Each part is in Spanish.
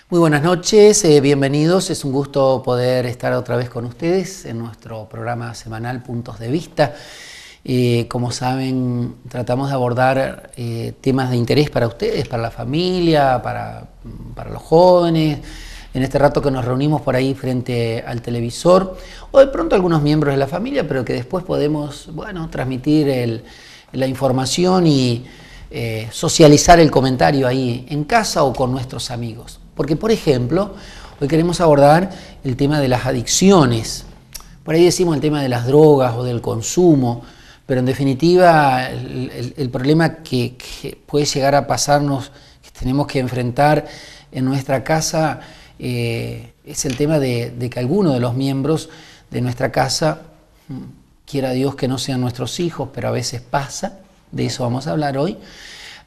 Muy buenas noches, bienvenidos. Es un gusto poder estar otra vez con ustedes en nuestro programa semanal Puntos de Vista. Como saben, tratamos de abordar temas de interés para ustedes, para la familia, para los jóvenes, en este rato que nos reunimos por ahí frente al televisor, o de pronto algunos miembros de la familia, pero que después podemos, transmitir la información y socializar el comentario ahí en casa o con nuestros amigos. Porque, por ejemplo, hoy queremos abordar el tema de las adicciones. Por ahí decimos el tema de las drogas o del consumo, pero en definitiva el problema que puede llegar a pasarnos, que tenemos que enfrentar en nuestra casa, es el tema de que alguno de los miembros de nuestra casa, quiera Dios que no sean nuestros hijos, pero a veces pasa, de eso vamos a hablar hoy,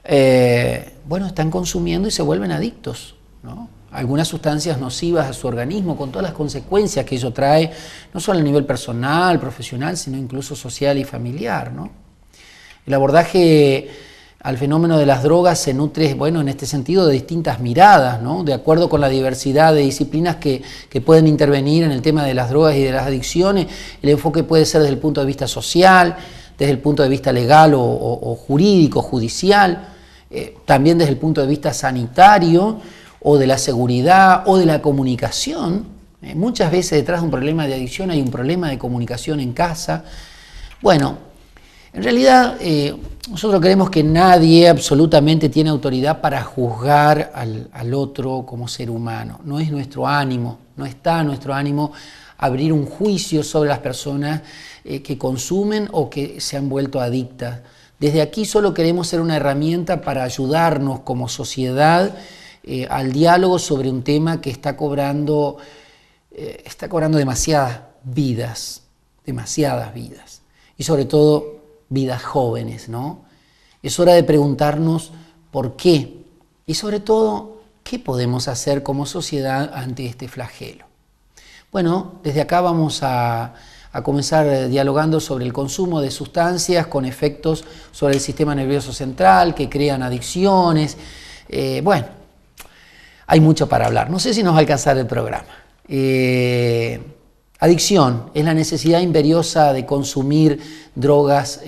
están consumiendo y se vuelven adictos, ¿no? Algunas sustancias nocivas a su organismo, con todas las consecuencias que ello trae, no solo a nivel personal, profesional, sino incluso social y familiar, ¿no? El abordaje al fenómeno de las drogas se nutre, en este sentido, de distintas miradas, ¿no? De acuerdo con la diversidad de disciplinas que pueden intervenir en el tema de las drogas y de las adicciones, el enfoque puede ser desde el punto de vista social, desde el punto de vista legal o jurídico, judicial, también desde el punto de vista sanitario, o de la seguridad, o de la comunicación. Muchas veces detrás de un problema de adicción hay un problema de comunicación en casa. Bueno, en realidad nosotros creemos que nadie absolutamente tiene autoridad para juzgar al otro como ser humano. No es nuestro ánimo, no está nuestro ánimo abrir un juicio sobre las personas que consumen o que se han vuelto adictas. Desde aquí solo queremos ser una herramienta para ayudarnos como sociedad al diálogo sobre un tema que está cobrando demasiadas vidas, y sobre todo vidas jóvenes, ¿no? Es hora de preguntarnos por qué y sobre todo qué podemos hacer como sociedad ante este flagelo. Bueno, desde acá vamos a comenzar dialogando sobre el consumo de sustancias con efectos sobre el sistema nervioso central que crean adicciones. Hay mucho para hablar. No sé si nos va a alcanzar el programa. Adicción es la necesidad imperiosa de consumir drogas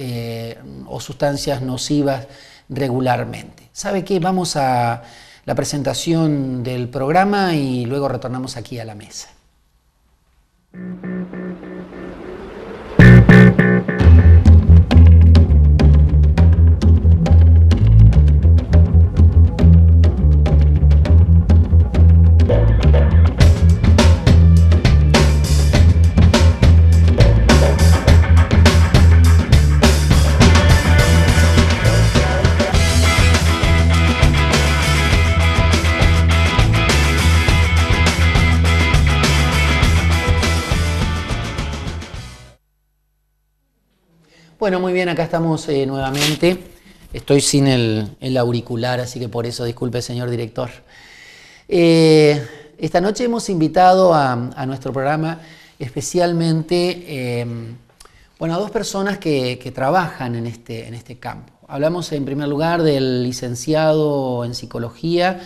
o sustancias nocivas regularmente. ¿Sabe qué? Vamos a la presentación del programa y luego retornamos aquí a la mesa. Bueno, muy bien, acá estamos nuevamente. Estoy sin el auricular, así que por eso disculpe, señor director. Esta noche hemos invitado a nuestro programa especialmente a dos personas que trabajan en este campo. Hablamos en primer lugar del licenciado en psicología,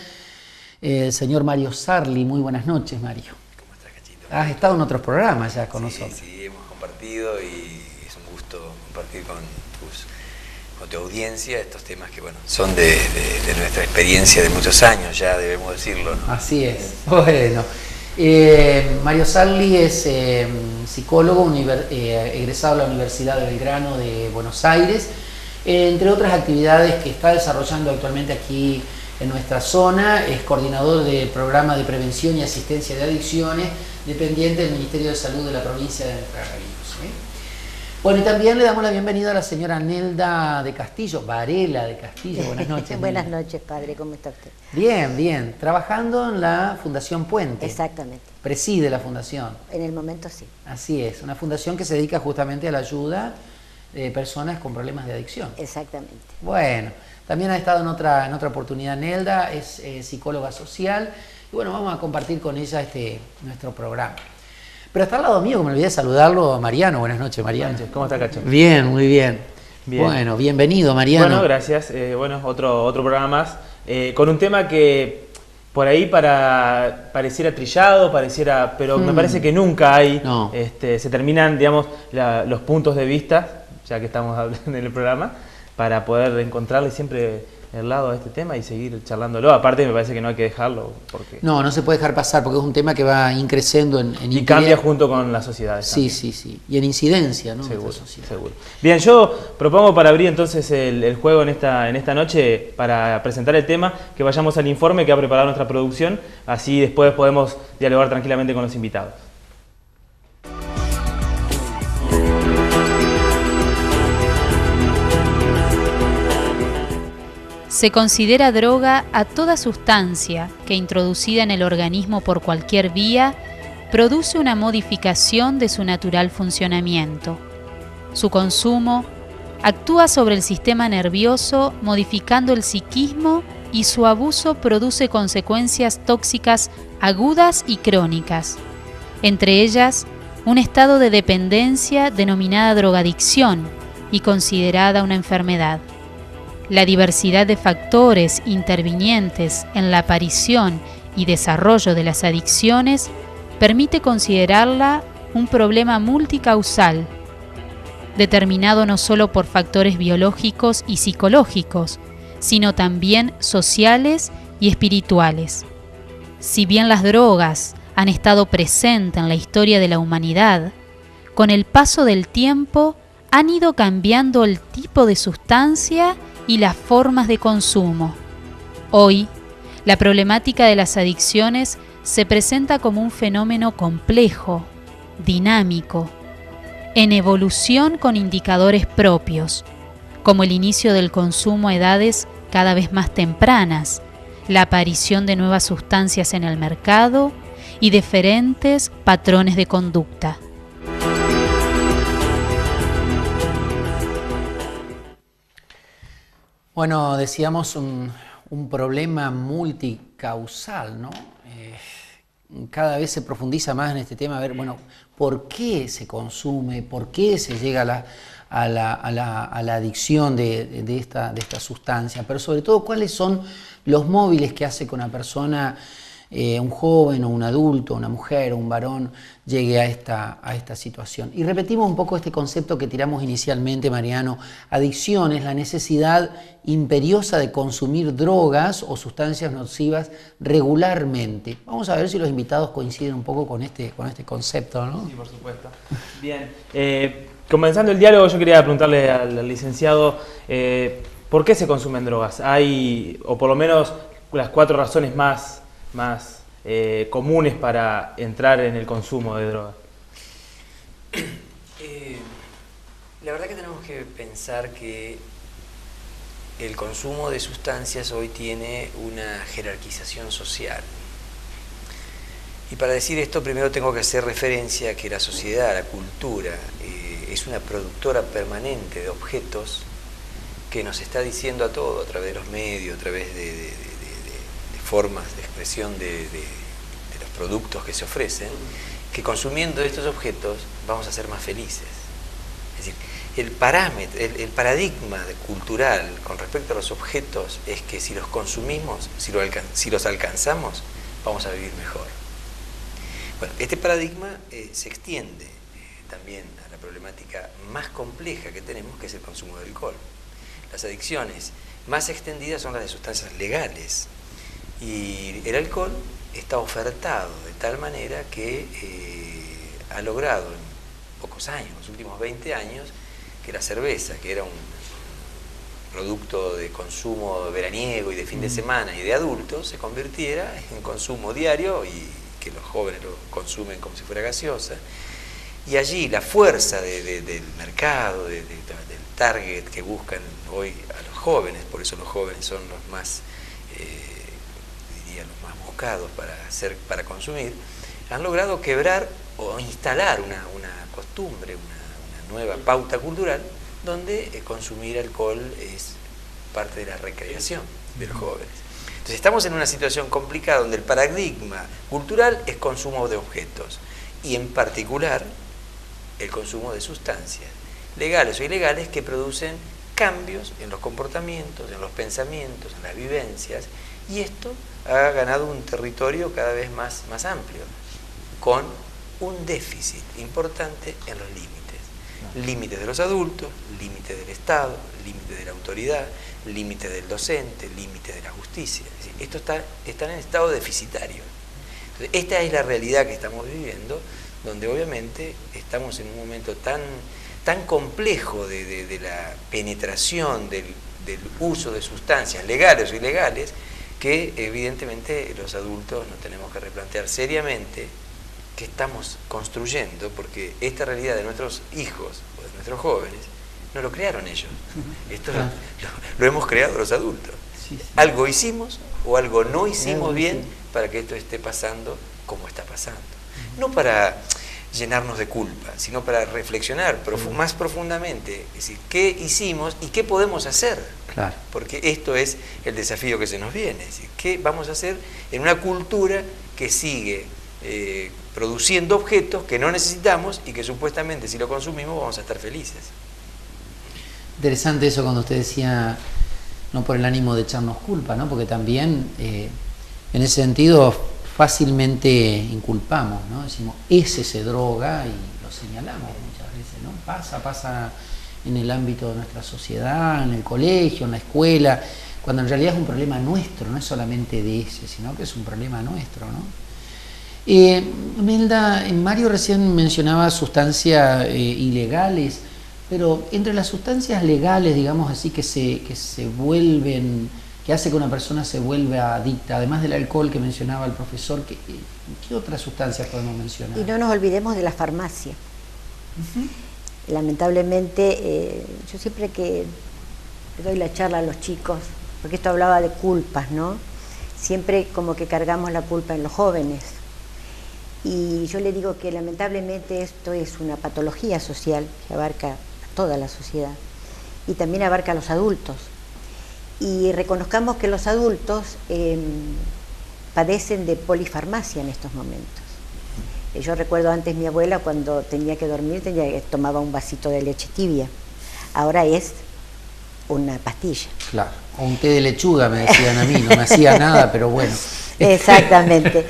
el señor Mario Sarli. Muy buenas noches, Mario. ¿Cómo estás, Cachito? Has estado en otros programas ya con nosotros. Sí, hemos compartido y es un gusto compartir con tu audiencia estos temas que son de nuestra experiencia de muchos años, ya debemos decirlo, ¿no? Así es. Bueno, Mario Sarli es psicólogo egresado de la Universidad de Belgrano de Buenos Aires, entre otras actividades que está desarrollando actualmente aquí en nuestra zona. Es coordinador del programa de prevención y asistencia de adicciones, dependiente del Ministerio de Salud de la provincia de Entre Ríos. Bueno, y también le damos la bienvenida a la señora Nelda de Castillo, Varela de Castillo. Buenas noches. Buenas noches, padre. ¿Cómo está usted? Bien, bien. Trabajando en la Fundación Puente. Exactamente. Preside la fundación. En el momento sí. Así es, una fundación que se dedica justamente a la ayuda de personas con problemas de adicción. Exactamente. Bueno, también ha estado en otra oportunidad Nelda, es psicóloga social. Y bueno, vamos a compartir con ella nuestro programa. Pero está al lado mío, que me olvidé de saludarlo, a Mariano. Buenas noches, Mariano. Buenas noches. ¿Cómo está, Cacho? Bien, muy bien. Bien. Bueno, bienvenido, Mariano. Bueno, gracias. Otro programa más. Con un tema que por ahí pareciera trillado, pero me parece que nunca hay, No. se terminan, digamos, los puntos de vista, ya que estamos hablando en el programa, para poder encontrarle siempre el lado a este tema y seguir charlándolo. Aparte me parece que no hay que dejarlo, porque No se puede dejar pasar porque es un tema que va increciendo en y cambia junto con las sociedades. Sí, también. sí. Y en incidencia, ¿no? Seguro, Nuestra sociedad. seguro. Bien, yo propongo para abrir entonces el juego en esta noche, para presentar el tema, que vayamos al informe que ha preparado nuestra producción, así después podemos dialogar tranquilamente con los invitados. Se considera droga a toda sustancia que, introducida en el organismo por cualquier vía, produce una modificación de su natural funcionamiento. Su consumo actúa sobre el sistema nervioso, modificando el psiquismo, y su abuso produce consecuencias tóxicas agudas y crónicas, entre ellas un estado de dependencia denominada drogadicción y considerada una enfermedad. La diversidad de factores intervinientes en la aparición y desarrollo de las adicciones permite considerarla un problema multicausal, determinado no solo por factores biológicos y psicológicos, sino también sociales y espirituales. Si bien las drogas han estado presentes en la historia de la humanidad, con el paso del tiempo han ido cambiando el tipo de sustancia y las formas de consumo. Hoy, la problemática de las adicciones se presenta como un fenómeno complejo, dinámico, en evolución con indicadores propios, como el inicio del consumo a edades cada vez más tempranas, la aparición de nuevas sustancias en el mercado y diferentes patrones de conducta. Bueno, decíamos un problema multicausal, ¿no? Cada vez se profundiza más en este tema, a ver, bueno, ¿por qué se consume? ¿Por qué se llega a la adicción de esta sustancia? Pero sobre todo, ¿cuáles son los móviles que hace que una persona, un joven o un adulto, una mujer o un varón, llegue a esta situación? Y repetimos un poco este concepto que tiramos inicialmente, Mariano. Adicción es la necesidad imperiosa de consumir drogas o sustancias nocivas regularmente. Vamos a ver si los invitados coinciden un poco con este concepto, ¿no? Sí, por supuesto. Bien, comenzando el diálogo, yo quería preguntarle al licenciado, ¿por qué se consumen drogas? Hay, o por lo menos, las 4 razones más comunes para entrar en el consumo de drogas. La verdad que tenemos que pensar que el consumo de sustancias hoy tiene una jerarquización social. Y para decir esto, primero tengo que hacer referencia a que la sociedad, la cultura, es una productora permanente de objetos que nos está diciendo a todo, a través de los medios, a través de formas de expresión de los productos que se ofrecen, que consumiendo estos objetos vamos a ser más felices. Es decir, el paradigma cultural con respecto a los objetos es que si los consumimos, si los alcanzamos, vamos a vivir mejor. Bueno, este paradigma se extiende también a la problemática más compleja que tenemos, que es el consumo de alcohol. Las adicciones más extendidas son las de sustancias legales, y el alcohol está ofertado de tal manera que ha logrado en pocos años, los últimos 20 años, que la cerveza, que era un producto de consumo veraniego y de fin de semana y de adultos, se convirtiera en consumo diario y que los jóvenes lo consumen como si fuera gaseosa. Y allí la fuerza del mercado, del target que buscan hoy a los jóvenes, por eso los jóvenes son los más, los más buscados para consumir, han logrado quebrar o instalar una costumbre, una nueva pauta cultural, donde consumir alcohol es parte de la recreación de los jóvenes. Entonces estamos en una situación complicada donde el paradigma cultural es consumo de objetos y en particular el consumo de sustancias, legales o ilegales, que producen cambios en los comportamientos, en los pensamientos, en las vivencias Y esto ha ganado un territorio cada vez más amplio, con un déficit importante en los límites. Límites de los adultos, límites del Estado, límites de la autoridad, límites del docente, límites de la justicia. Es decir, esto está en estado deficitario. Entonces, esta es la realidad que estamos viviendo, donde obviamente estamos en un momento tan complejo de la penetración del uso de sustancias legales o ilegales, que evidentemente los adultos nos tenemos que replantear seriamente qué estamos construyendo, porque esta realidad de nuestros hijos o de nuestros jóvenes no lo crearon ellos. Esto lo hemos creado los adultos. Sí, sí. Algo hicimos o algo no hicimos bien para que esto esté pasando como está pasando. No para llenarnos de culpa, sino para reflexionar más profundamente, es decir, qué hicimos y qué podemos hacer. Claro. Porque esto es el desafío que se nos viene, es decir, qué vamos a hacer en una cultura que sigue produciendo objetos que no necesitamos y que supuestamente si lo consumimos vamos a estar felices. Interesante eso cuando usted decía, no por el ánimo de echarnos culpa, ¿no? Porque también en ese sentido fácilmente inculpamos, ¿no? Decimos, ese se droga y lo señalamos muchas veces, ¿no? Pasa en el ámbito de nuestra sociedad, en el colegio, en la escuela, cuando en realidad es un problema nuestro, no es solamente de ese, sino que es un problema nuestro, ¿no? Melda, Mario recién mencionaba sustancias ilegales, pero entre las sustancias legales, digamos así, que se vuelven, que hace que una persona se vuelva adicta, además del alcohol que mencionaba el profesor, ¿qué otras sustancias podemos mencionar? Y no nos olvidemos de la farmacia. Lamentablemente, yo siempre que le doy la charla a los chicos, porque esto hablaba de culpas, ¿no? Siempre como que cargamos la culpa en los jóvenes. Y yo le digo que lamentablemente esto es una patología social que abarca a toda la sociedad y también abarca a los adultos. Y reconozcamos que los adultos padecen de polifarmacia en estos momentos. Yo recuerdo antes mi abuela cuando tenía que dormir tomaba un vasito de leche tibia. Ahora es una pastilla. Claro, o un té de lechuga me decían a mí, no me hacía nada, pero bueno. Exactamente.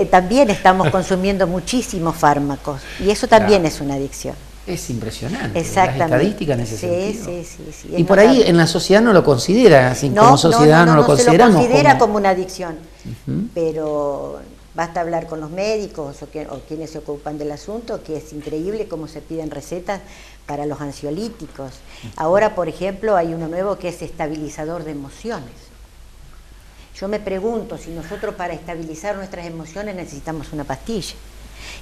También estamos consumiendo muchísimos fármacos y eso también es una adicción. Es impresionante. Exactamente. Las estadísticas en ese sentido. Sí. Y por ahí en la sociedad no lo considera, así como sociedad no lo consideramos. Se lo considera como una adicción, pero basta hablar con los médicos o quienes se ocupan del asunto, que es increíble cómo se piden recetas para los ansiolíticos. Ahora, por ejemplo, hay uno nuevo que es estabilizador de emociones. Yo me pregunto si nosotros para estabilizar nuestras emociones necesitamos una pastilla.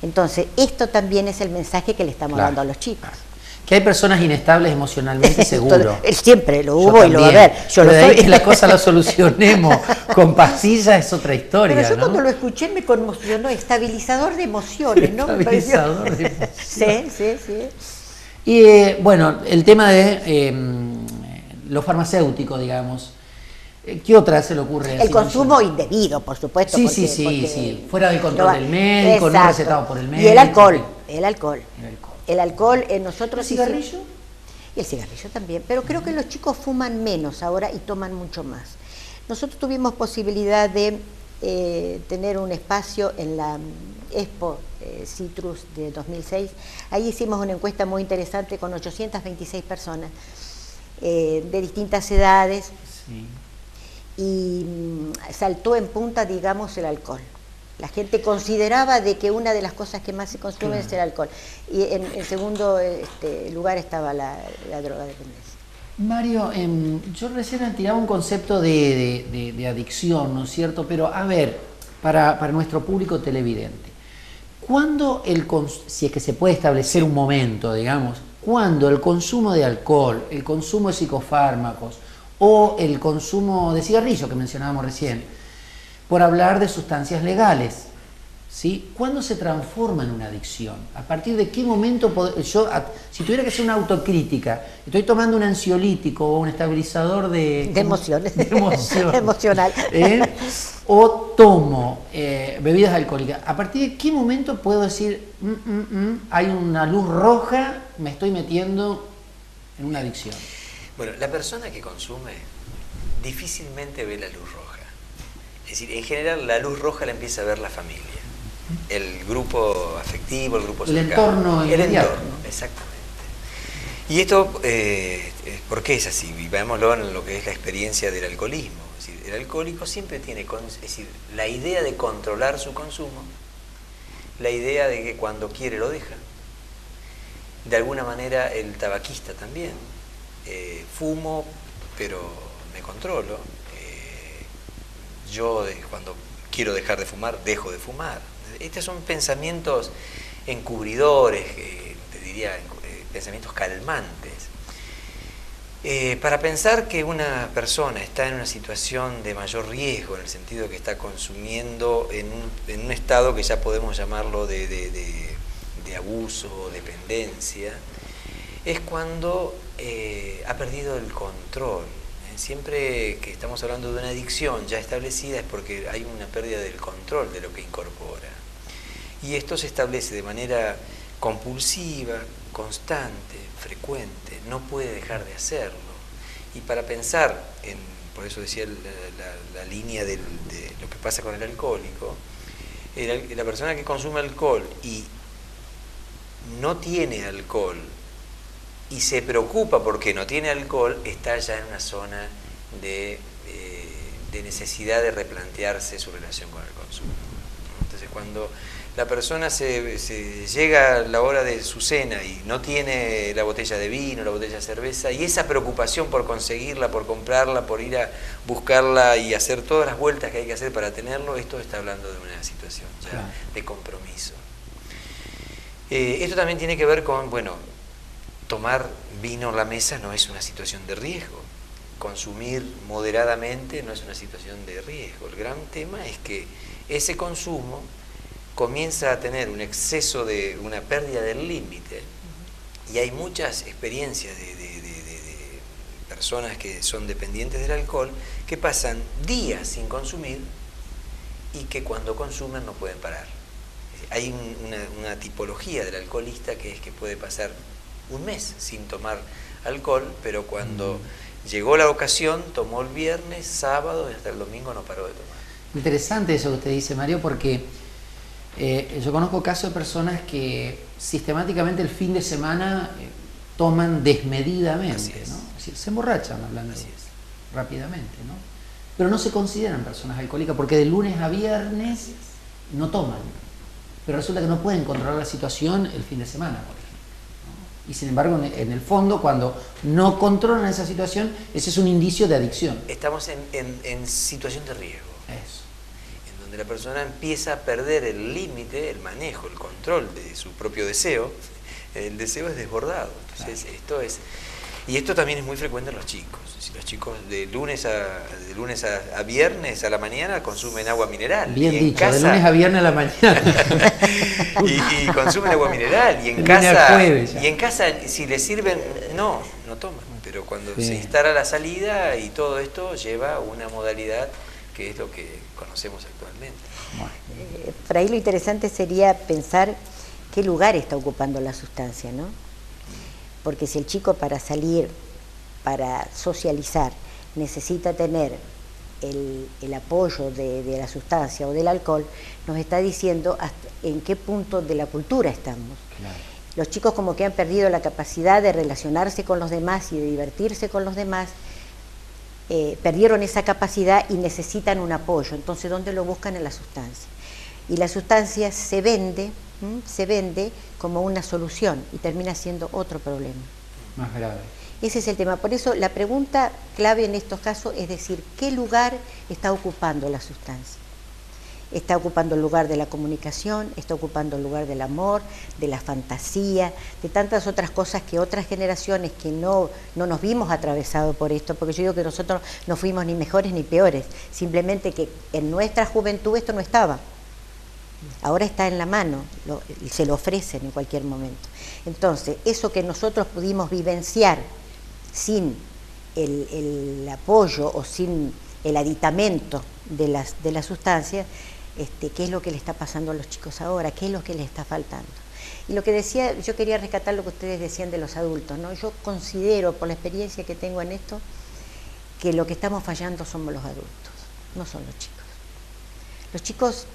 Entonces, esto también es el mensaje que le estamos dando a los chicos. Que hay personas inestables emocionalmente, seguro. Siempre lo hubo y lo va a haber. Yo lo sé. Que la cosa la solucionemos con pastillas es otra historia. Pero yo ¿no? cuando lo escuché me conmocionó, estabilizador de emociones, ¿no? Estabilizador de emociones. Sí. Y bueno, el tema de lo farmacéutico, digamos. ¿Qué otra se le ocurre? El consumo indebido, por supuesto. Sí. Fuera del control del médico, no recetado por el médico. Y el alcohol. Nosotros... ¿El cigarrillo? Y el cigarrillo también. Pero creo que los chicos fuman menos ahora y toman mucho más. Nosotros tuvimos posibilidad de tener un espacio en la Expo Citrus de 2006. Ahí hicimos una encuesta muy interesante con 826 personas de distintas edades. Sí. Y saltó en punta, digamos, el alcohol. La gente consideraba de que una de las cosas que más se consume es el alcohol. Y en segundo lugar estaba la drogadependencia. Mario, yo recién tiraba un concepto de adicción, ¿no es cierto? Pero a ver, para nuestro público televidente, ¿cuándo si es que se puede establecer un momento, digamos, cuando el consumo de alcohol, el consumo de psicofármacos, o el consumo de cigarrillo que mencionábamos recién, por hablar de sustancias legales, ¿sí? ¿Cuándo se transforma en una adicción? ¿A partir de qué momento si tuviera que hacer una autocrítica, estoy tomando un ansiolítico o un estabilizador de emociones, emocional, o tomo bebidas alcohólicas, ¿a partir de qué momento puedo decir, hay una luz roja, me estoy metiendo en una adicción? Bueno, la persona que consume difícilmente ve la luz roja. Es decir, en general la luz roja la empieza a ver la familia, el grupo afectivo, el grupo cercano. El entorno inmediato. El entorno, exactamente. Y esto, ¿por qué es así? Veámoslo en lo que es la experiencia del alcoholismo. Es decir, el alcohólico siempre tiene, es decir, la idea de controlar su consumo, la idea de que cuando quiere lo deja. De alguna manera el tabaquista también. Fumo, pero me controlo. Cuando quiero dejar de fumar, dejo de fumar. Estos son pensamientos encubridores, te diría, pensamientos calmantes. Para pensar que una persona está en una situación de mayor riesgo, en el sentido de que está consumiendo en un estado que ya podemos llamarlo de abuso, dependencia, es cuando ha perdido el control. Siempre que estamos hablando de una adicción ya establecida es porque hay una pérdida del control de lo que incorpora. Y esto se establece de manera compulsiva, constante, frecuente, no puede dejar de hacerlo. Y para pensar, por eso decía la línea de lo que pasa con el alcohólico, la persona que consume alcohol y no tiene alcohol y se preocupa porque no tiene alcohol, está ya en una zona de necesidad de replantearse su relación con el consumo. Entonces, cuando la persona se llega a la hora de su cena y no tiene la botella de vino, la botella de cerveza, y esa preocupación por conseguirla, por comprarla, por ir a buscarla y hacer todas las vueltas que hay que hacer para tenerlo, esto está hablando de una situación ya de compromiso. Esto también tiene que ver con, tomar vino en la mesa no es una situación de riesgo. Consumir moderadamente no es una situación de riesgo. El gran tema es que ese consumo comienza a tener un exceso de una pérdida del límite, y hay muchas experiencias de personas que son dependientes del alcohol que pasan días sin consumir y que cuando consumen no pueden parar. Hay una tipología del alcoholista que es que puede pasar un mes sin tomar alcohol, pero cuando llegó la ocasión tomó el viernes, sábado y hasta el domingo no paró de tomar. Interesante eso que usted dice, Mario, porque yo conozco casos de personas que sistemáticamente el fin de semana toman desmedidamente. Así es. ¿No? Es decir, se emborrachan, hablando rápidamente, ¿no? Pero no se consideran personas alcohólicas porque de lunes a viernes no toman, pero resulta que no pueden controlar la situación el fin de semana, por ejemplo, ¿no? Y sin embargo, en el fondo, cuando no controlan esa situación, ese es un indicio de adicción. Estamos en situación de riesgo. Eso. Donde la persona empieza a perder el límite, el manejo, el control de su propio deseo. El deseo es desbordado. Entonces, esto también es muy frecuente en los chicos. Si los chicos de lunes a viernes a la mañana consumen agua mineral. Bien dicho, casa, de lunes a viernes a la mañana. y consumen agua mineral. Y en casa, si les sirven, no toman. Pero cuando se instala la salida y todo esto lleva una modalidad que es lo que conocemos actualmente. Por ahí lo interesante sería pensar qué lugar está ocupando la sustancia, ¿no? Porque si el chico para salir, para socializar, necesita tener el apoyo de la sustancia o del alcohol, nos está diciendo en qué punto de la cultura estamos. Claro. Los chicos como que han perdido la capacidad de relacionarse con los demás y de divertirse con los demás, perdieron esa capacidad y necesitan un apoyo. Entonces, ¿dónde lo buscan? En la sustancia. Y la sustancia se vende como una solución y termina siendo otro problema. Más grave. Ese es el tema. Por eso la pregunta clave en estos casos es decir, ¿qué lugar está ocupando la sustancia? Está ocupando el lugar de la comunicación, está ocupando el lugar del amor, de la fantasía, de tantas otras cosas que otras generaciones que no nos vimos atravesados por esto, porque yo digo que nosotros no fuimos ni mejores ni peores, simplemente que en nuestra juventud esto no estaba. Ahora está en la mano y se lo ofrecen en cualquier momento. Entonces, eso que nosotros pudimos vivenciar sin el apoyo o sin el aditamento de las sustancias, qué es lo que le está pasando a los chicos ahora, qué es lo que les está faltando. Y lo que decía, yo quería rescatar lo que ustedes decían de los adultos, ¿no? Yo considero, por la experiencia que tengo en esto, que lo que estamos fallando somos los adultos, no son los chicos. Los chicos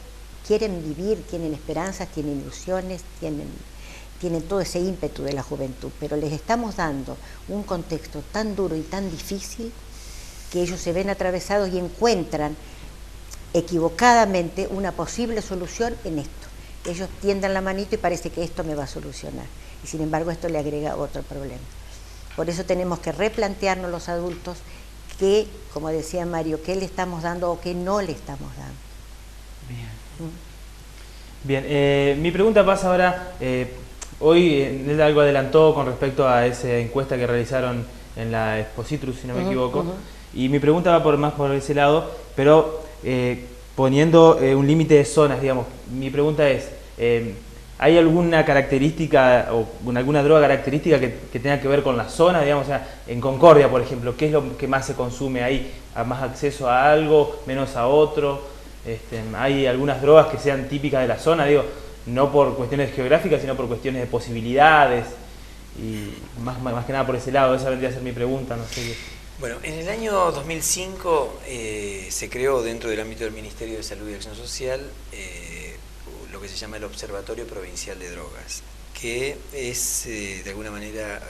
quieren vivir, tienen esperanzas, tienen ilusiones, tienen todo ese ímpetu de la juventud, pero les estamos dando un contexto tan duro y tan difícil que ellos se ven atravesados y encuentran equivocadamente una posible solución en esto. Ellos tiendan la manito y parece que esto me va a solucionar, y sin embargo esto le agrega otro problema. Por eso tenemos que replantearnos los adultos que, como decía Mario, qué le estamos dando o qué no le estamos dando. Bien, mi pregunta pasa ahora, hoy él algo adelantó con respecto a esa encuesta que realizaron en la Expositrus, si no me equivoco, y mi pregunta va más por ese lado, pero poniendo un límite de zonas, digamos. Mi pregunta es, ¿hay alguna característica o alguna droga característica que tenga que ver con la zona? Digamos, o sea, en Concordia, por ejemplo, ¿qué es lo que más se consume ahí? ¿Más acceso a algo, menos a otro? ¿Hay algunas drogas que sean típicas de la zona? Digo, no por cuestiones geográficas, sino por cuestiones de posibilidades, y más que nada por ese lado. Esa vendría a ser mi pregunta, no sé. Bueno, en el año 2005 se creó dentro del ámbito del Ministerio de Salud y Acción Social lo que se llama el Observatorio Provincial de Drogas, que es de alguna manera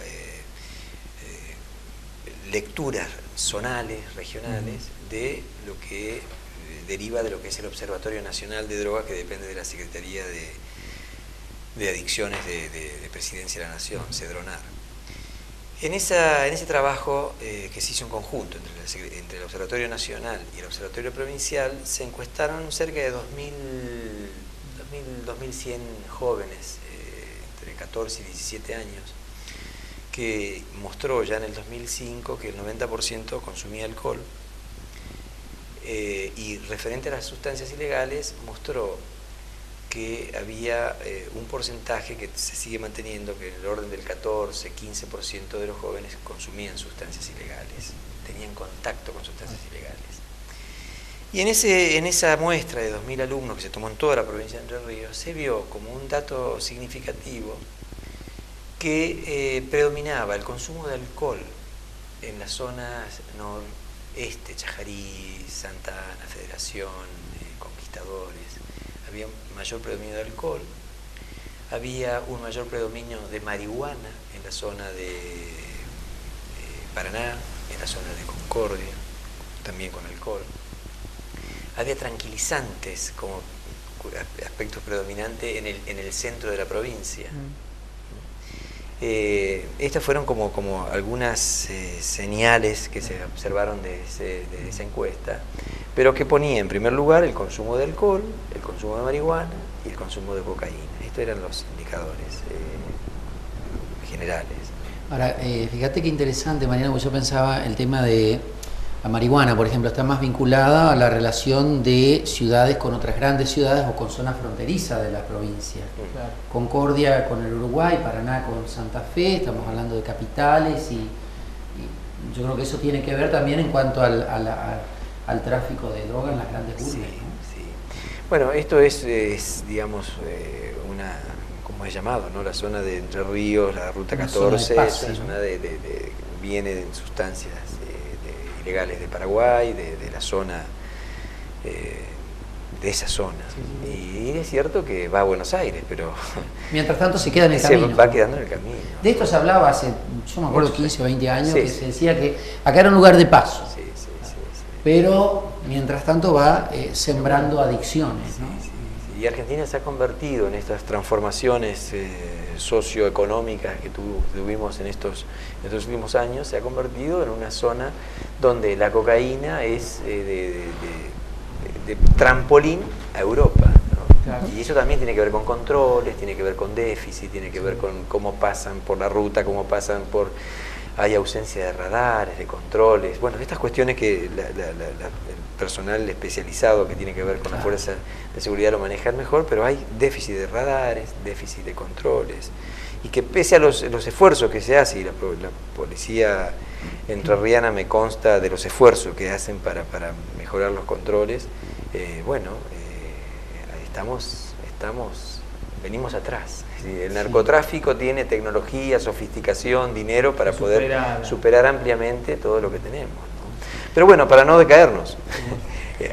lecturas zonales, regionales, de lo que deriva de lo que es el Observatorio Nacional de Drogas, que depende de la Secretaría de Adicciones de Presidencia de la Nación, CEDRONAR. En ese trabajo que se hizo en conjunto entre el Observatorio Nacional y el Observatorio Provincial, se encuestaron cerca de 2.100 jóvenes entre 14 y 17 años, que mostró ya en el 2005 que el 90% consumía alcohol, y referente a las sustancias ilegales mostró que había un porcentaje que se sigue manteniendo, que en el orden del 14-15% de los jóvenes consumían sustancias ilegales, tenían contacto con sustancias ilegales. Y en esa muestra de 2.000 alumnos que se tomó en toda la provincia de Entre Ríos, se vio como un dato significativo que predominaba el consumo de alcohol en las zonas noreste, Chajarí, Santa Ana, Federación, Conquistadores. Había un mayor predominio de alcohol, había un mayor predominio de marihuana en la zona de Paraná, en la zona de Concordia, también con alcohol. Había tranquilizantes como aspectos predominantes en el centro de la provincia. Estas fueron como algunas señales que se observaron de esa encuesta, pero que ponía en primer lugar el consumo de alcohol, el consumo de marihuana y el consumo de cocaína. Estos eran los indicadores generales. Ahora, fíjate qué interesante, Mariana, porque yo pensaba el tema de la marihuana, por ejemplo, está más vinculada a la relación de ciudades con otras grandes ciudades o con zonas fronterizas de la provincia. Claro. Concordia con el Uruguay, Paraná con Santa Fe, estamos hablando de capitales y yo creo que eso tiene que ver también en cuanto al tráfico de drogas en las grandes urbes. Sí, ¿no? Sí. Bueno, esto es digamos, una, ¿cómo es llamado? ¿No? La zona de Entre Ríos, la Ruta 14, es una zona viene de sustancias ilegales de Paraguay, de la zona, de esa zona. Sí. Y es cierto que va a Buenos Aires, pero... Mientras tanto se queda en el camino. Va quedando en el camino. De esto se hablaba hace, yo me acuerdo, 15 o 20 años, que se decía que acá era un lugar de paso. Sí. Pero, mientras tanto, va sembrando adicciones, ¿no? Sí. Y Argentina se ha convertido en estas transformaciones socioeconómicas que tuvimos en estos últimos años, se ha convertido en una zona donde la cocaína es de trampolín a Europa, ¿no? Claro. Y eso también tiene que ver con controles, tiene que ver con déficit, tiene que ver con cómo pasan por la ruta, cómo pasan por... Hay ausencia de radares, de controles, bueno, estas cuestiones que el personal especializado que tiene que ver con la fuerza de seguridad lo manejan mejor, pero hay déficit de radares, déficit de controles, y que pese a los esfuerzos que se hacen, y la policía entrerriana me consta de los esfuerzos que hacen para mejorar los controles, venimos atrás. El narcotráfico tiene tecnología, sofisticación, dinero para poder superar ampliamente todo lo que tenemos, ¿no? Pero bueno, para no decaernos,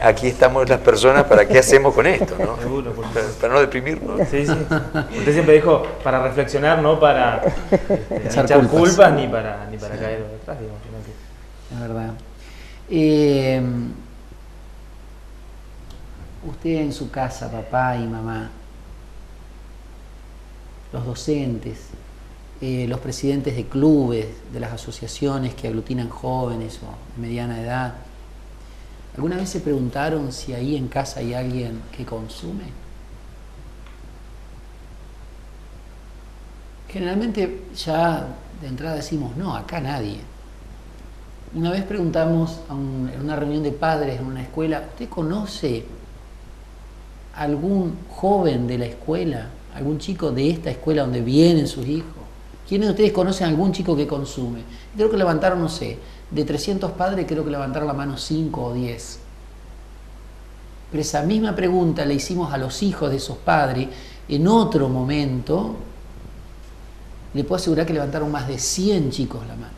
aquí estamos las personas para qué hacemos con esto, ¿no? Seguro, Para no deprimirnos. Sí, sí. Usted siempre dijo para reflexionar, no para echar culpas ni para caer detrás, digamos. Es verdad. Usted en su casa, papá y mamá, los docentes, los presidentes de clubes, de las asociaciones que aglutinan jóvenes o de mediana edad, ¿alguna vez se preguntaron si ahí en casa hay alguien que consume? Generalmente ya de entrada decimos, no, acá nadie. Una vez preguntamos en una reunión de padres en una escuela, ¿usted conoce algún joven de la escuela, algún chico de esta escuela donde vienen sus hijos? ¿Quiénes de ustedes conocen algún chico que consume? Creo que levantaron, no sé, de 300 padres creo que levantaron la mano 5 o 10. Pero esa misma pregunta le hicimos a los hijos de esos padres en otro momento. Le puedo asegurar que levantaron más de 100 chicos la mano.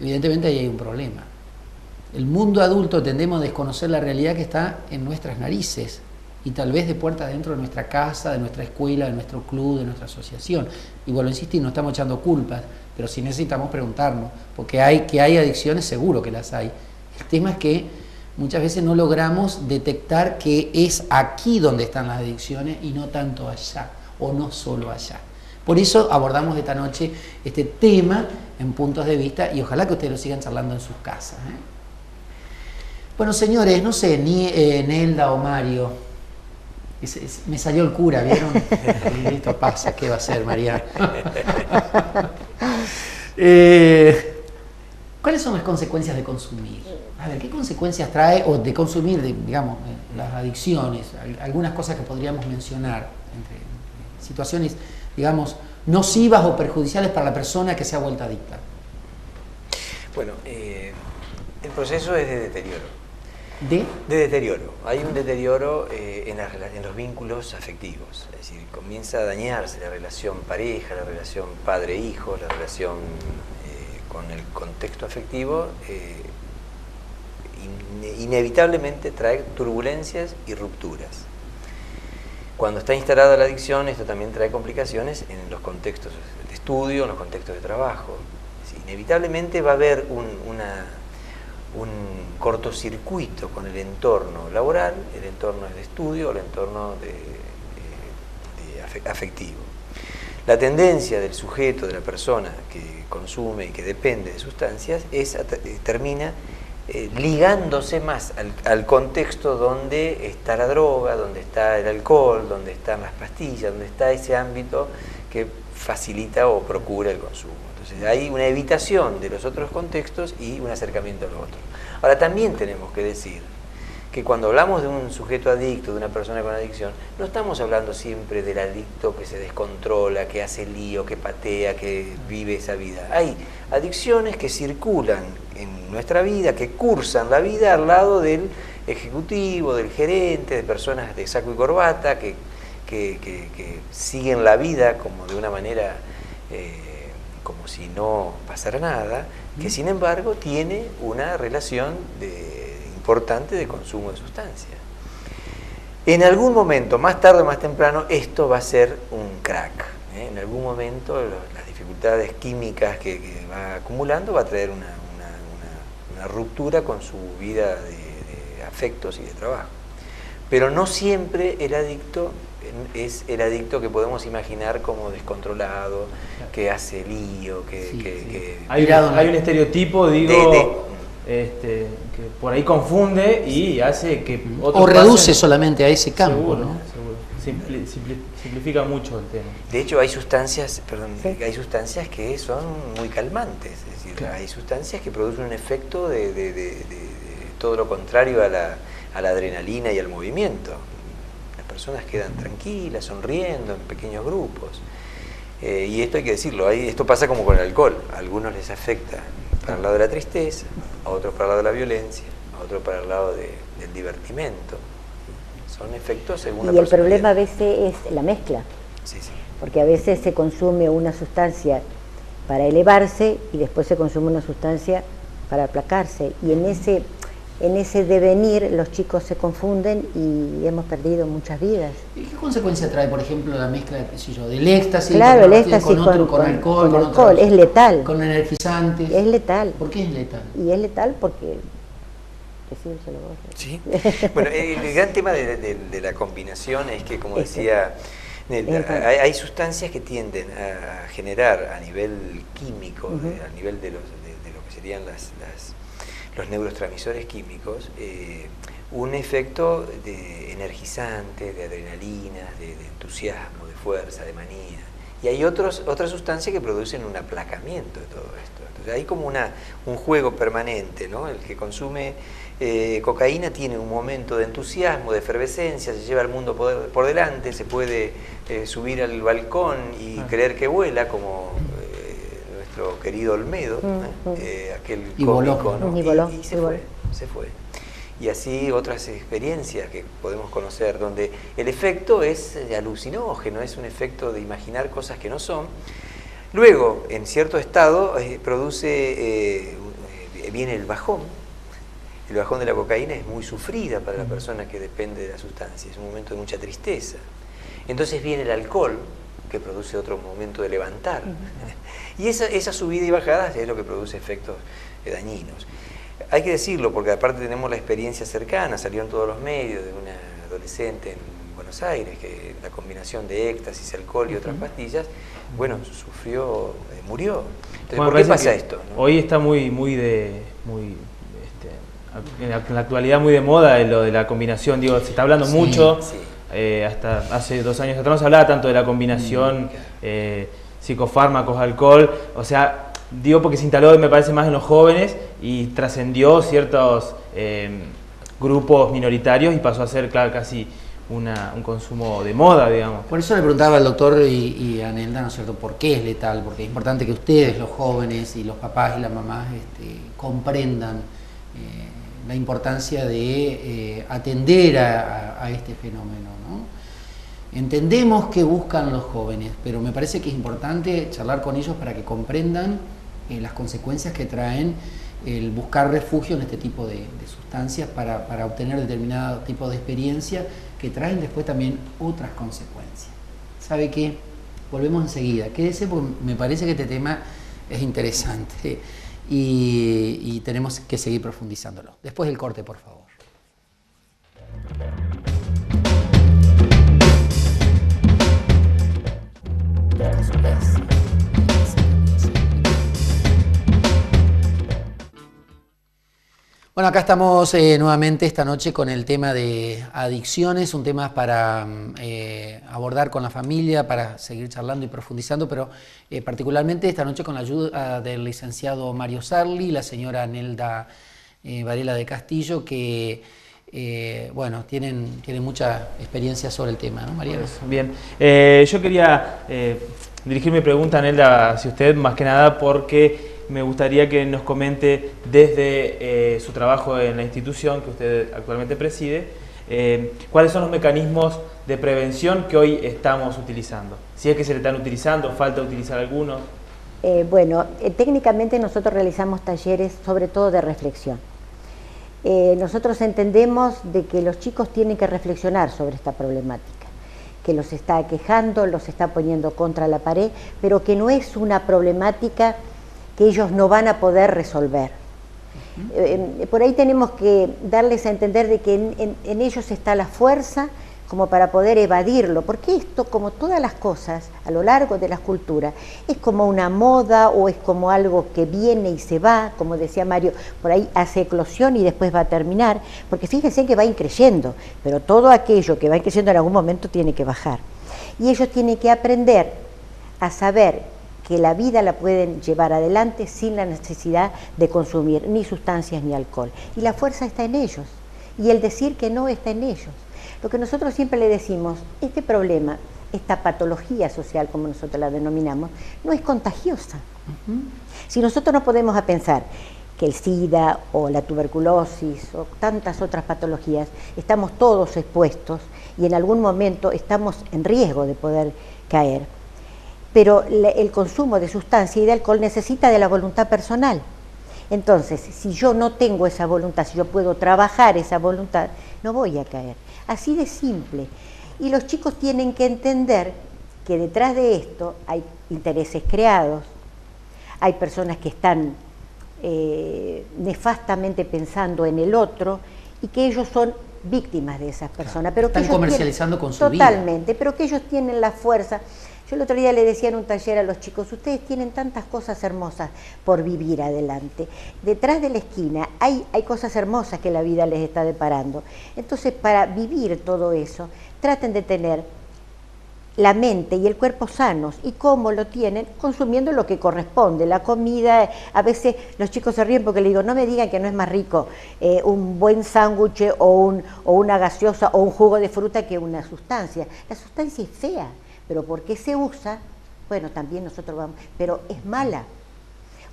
Evidentemente ahí hay un problema. El mundo adulto tendemos a desconocer la realidad que está en nuestras narices y tal vez de puertas dentro de nuestra casa, de nuestra escuela, de nuestro club, de nuestra asociación. Y vuelvo a insistir, no estamos echando culpas, pero sí necesitamos preguntarnos, porque hay adicciones, seguro que las hay. El tema es que muchas veces no logramos detectar que es aquí donde están las adicciones y no tanto allá, o no solo allá. Por eso abordamos esta noche este tema en puntos de vista y ojalá que ustedes lo sigan charlando en sus casas. Bueno, señores, no sé, Nelda o Mario, me salió el cura, ¿vieron? Y esto pasa, ¿qué va a hacer, María? ¿Cuáles son las consecuencias de consumir? A ver, ¿qué consecuencias trae o de consumir, digamos, las adicciones? Algunas cosas que podríamos mencionar, entre situaciones, digamos, nocivas o perjudiciales para la persona que se ha vuelto adicta. Bueno, el proceso es de deterioro. ¿De? De deterioro. Hay un deterioro en los vínculos afectivos. Es decir, comienza a dañarse la relación pareja, la relación padre-hijo, la relación con el contexto afectivo. Inevitablemente trae turbulencias y rupturas. Cuando está instalada la adicción, esto también trae complicaciones en los contextos de estudio, en los contextos de trabajo. Es decir, inevitablemente va a haber un cortocircuito con el entorno laboral, el entorno de estudio, el entorno afectivo. La tendencia del sujeto, de la persona que consume y que depende de sustancias, termina ligándose más al contexto donde está la droga, donde está el alcohol, donde están las pastillas, donde está ese ámbito que facilita o procura el consumo. Entonces hay una evitación de los otros contextos y un acercamiento a los otros. Ahora también tenemos que decir que cuando hablamos de un sujeto adicto, de una persona con adicción, no estamos hablando siempre del adicto que se descontrola, que hace lío, que patea, que vive esa vida. Hay adicciones que circulan en nuestra vida, que cursan la vida al lado del ejecutivo, del gerente, de personas de saco y corbata, que siguen la vida como de una manera, como si no pasara nada, que sin embargo tiene una relación importante de consumo de sustancias. En algún momento, más tarde o más temprano, esto va a ser un crack. En algún momento las dificultades químicas que va acumulando va a traer una ruptura con su vida de afectos y de trabajo. Pero no siempre el adicto es el adicto que podemos imaginar como descontrolado, que hace lío, que hay un estereotipo, digo, que por ahí confunde y hace que otros o reduce solamente a ese campo, seguro, ¿no? Seguro. Simplifica mucho el tema. De hecho, hay sustancias, hay sustancias que son muy calmantes, es decir, claro, hay sustancias que producen un efecto de todo lo contrario a la adrenalina y al movimiento. Las personas quedan tranquilas, sonriendo en pequeños grupos. Y esto hay que decirlo, esto pasa como con el alcohol. A algunos les afecta para el lado de la tristeza, a otros para el lado de la violencia, a otros para el lado del divertimento. Son efectos según la personalidad. Y el problema a veces es la mezcla. Sí. Porque a veces se consume una sustancia para elevarse y después se consume una sustancia para aplacarse. Y en en ese devenir los chicos se confunden y hemos perdido muchas vidas. ¿Y qué consecuencia trae, por ejemplo, la mezcla del éxtasis, claro, el éxtasis con alcohol, con alcohol, es letal. Con energizantes. Es letal. ¿Por qué es letal? Y es letal porque... Sí. Bueno, el gran tema de la combinación es que, como decía, hay sustancias que tienden a generar a nivel químico, a nivel de lo que serían los neurotransmisores químicos, un efecto de energizante, de adrenalina, de entusiasmo, de fuerza, de manía. Y hay otras sustancias que producen un aplacamiento de todo esto. Entonces hay como un juego permanente, ¿no? El que consume cocaína tiene un momento de entusiasmo, de efervescencia, se lleva el mundo por delante, se puede subir al balcón y creer que vuela, como nuestro querido Olmedo, aquel cómico, ¿no? Y se fue. Y así otras experiencias que podemos conocer, donde el efecto es alucinógeno, es un efecto de imaginar cosas que no son. Luego, en cierto estado, viene el bajón. El bajón de la cocaína es muy sufrida para la persona que depende de la sustancia, es un momento de mucha tristeza. Entonces viene el alcohol, que produce otro momento de levantar. Y esa subida y bajada es lo que produce efectos dañinos. Hay que decirlo, porque aparte tenemos la experiencia cercana, salió en todos los medios, de una adolescente en Buenos Aires, que la combinación de éxtasis, alcohol y otras pastillas, bueno, sufrió, murió. Entonces, Bueno, ¿por qué pasa esto, no? Hoy está en la actualidad muy de moda lo de la combinación, digo, se está hablando mucho, hasta hace 2 años atrás no se hablaba tanto de la combinación psicofármacos, alcohol, o sea, digo porque se instaló, me parece, más en los jóvenes y trascendió ciertos grupos minoritarios y pasó a ser, claro, casi un consumo de moda, digamos. Por eso le preguntaba al doctor y a Nelda, ¿no es cierto?, ¿por qué es letal? Porque es importante que ustedes, los jóvenes y los papás y las mamás, comprendan la importancia de atender a este fenómeno, ¿no? Entendemos qué buscan los jóvenes, pero me parece que es importante charlar con ellos para que comprendan las consecuencias que traen el buscar refugio en este tipo de sustancias para obtener determinado tipo de experiencia que traen después también otras consecuencias. ¿Sabe qué? Volvemos enseguida. Quédese porque me parece que este tema es interesante y tenemos que seguir profundizándolo. Después del corte, por favor. Bueno, acá estamos nuevamente esta noche con el tema de adicciones, un tema para abordar con la familia, para seguir charlando y profundizando, pero particularmente esta noche con la ayuda del licenciado Mario Sarli y la señora Nelda Varela de Castillo, que bueno, tienen mucha experiencia sobre el tema, ¿no, María? Bien, yo quería dirigir mi pregunta a Nelda hacia usted, más que nada porque me gustaría que nos comente desde su trabajo en la institución que usted actualmente preside, cuáles son los mecanismos de prevención que hoy estamos utilizando. Si es que se le están utilizando, falta utilizar algunos. Bueno, técnicamente nosotros realizamos talleres sobre todo de reflexión. Nosotros entendemos de que los chicos tienen que reflexionar sobre esta problemática, que los está aquejando, los está poniendo contra la pared, pero que no es una problemática que ellos no van a poder resolver. Por ahí tenemos que darles a entender de que en ellos está la fuerza como para poder evadirlo, porque esto, como todas las cosas a lo largo de las culturas, es como una moda o es como algo que viene y se va, como decía Mario, por ahí hace eclosión y después va a terminar, porque fíjense que va increyendo, pero todo aquello que va increyendo en algún momento tiene que bajar. Y ellos tienen que aprender a saber que la vida la pueden llevar adelante sin la necesidad de consumir ni sustancias ni alcohol. Y la fuerza está en ellos, y el decir que no está en ellos. Lo que nosotros siempre le decimos, este problema, esta patología social, como nosotros la denominamos, no es contagiosa. Si nosotros no podemos pensar que el SIDA o la tuberculosis o tantas otras patologías, estamos todos expuestos y en algún momento estamos en riesgo de poder caer. Pero el consumo de sustancia y de alcohol necesita de la voluntad personal. Entonces, si yo no tengo esa voluntad, si yo puedo trabajar esa voluntad, no voy a caer. Así de simple. Y los chicos tienen que entender que detrás de esto hay intereses creados, hay personas que están nefastamente pensando en el otro y que ellos son víctimas de esas personas. Pero están que ellos comercializando con su vida. Totalmente, pero que ellos tienen la fuerza. Yo el otro día le decía en un taller a los chicos, ustedes tienen tantas cosas hermosas por vivir adelante. Detrás de la esquina hay cosas hermosas que la vida les está deparando. Entonces, para vivir todo eso, traten de tener la mente y el cuerpo sanos. ¿Y cómo lo tienen? Consumiendo lo que corresponde, la comida. A veces los chicos se ríen porque le digo, no me digan que no es más rico un buen sándwich o una gaseosa o un jugo de fruta que una sustancia. La sustancia es fea, pero porque se usa, bueno, también nosotros vamos, pero es mala.